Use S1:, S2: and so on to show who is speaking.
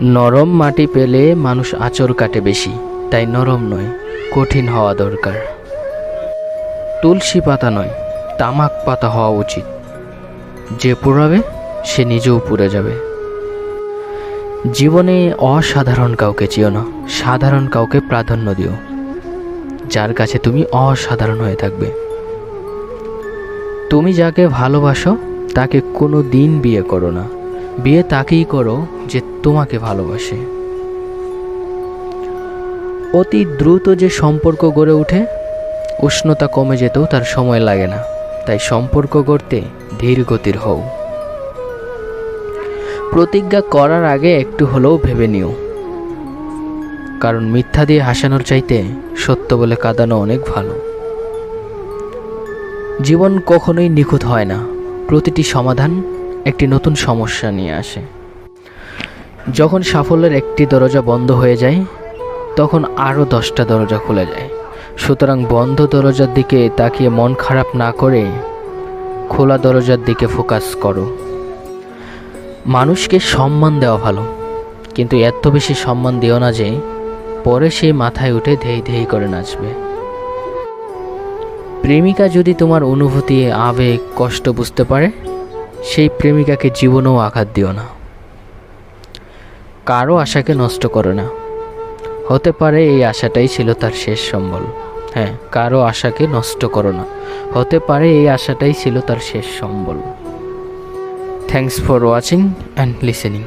S1: নরম মাটি পেলে মানুষ আঁচড় কাটে বেশি, তাই নরম নয়, কঠিন হওয়া দরকার। তুলসী পাতা নয়, তামাক পাতা হওয়া উচিত। যে পুড়াবে সে নিজেও পুড়ে যাবে। জীবনে অসাধারণ কাউকে চেও না, সাধারণ কাউকে প্রাধান্য দিও, যার কাছে তুমি অসাধারণ হয়ে থাকবে। তুমি যাকে ভালোবাসো তাকে কোনো দিন বিয়ে করো না, বিয়ে তাকেই করো যে তোমাকে ভালোবাসে। অতি দ্রুত যে সম্পর্ক গড়ে ওঠে, উষ্ণতা কমে যেতেও তার সময় লাগে না, তাই সম্পর্ক গড়তে ধীর গতির হও। প্রতিজ্ঞা করার আগে একটু হলেও ভেবে নিও, কারণ মিথ্যা দিয়ে হাসানোর চাইতে সত্য বলে কাঁদানো অনেক ভালো। জীবন কখনোই নিখুঁত হয় না, প্রতিটি সমাধান একটি নতুন সমস্যা নিয়ে আসে। যখন সাফল্যের একটি দরজা বন্ধ হয়ে যায়, তখন আরও 10টা দরজা খুলে যায়। সুতরাং বন্ধ দরজার দিকে তাকিয়ে মন খারাপ না করে খোলা দরজার দিকে ফোকাস করো। মানুষকে সম্মান দেওয়া ভালো, কিন্তু এত বেশি সম্মান দিও না যে পরে সে মাথায় উঠে ধেই ধেই করে নাচবে। প্রেমিকা যদি তোমার অনুভূতি, আবেগ, কষ্ট বুঝতে পারে, সেই প্রেমিকাকে জীবনেও আঘাত দিও না। কারো আশাকে নষ্ট করো না, হতে পারে এই আশাটাই ছিল তার শেষ সম্বল। হ্যাঁ, কারো আশাকে নষ্ট করো না, হতে পারে এই আশাটাই ছিল তার শেষ সম্বল। Thanks for watching and listening.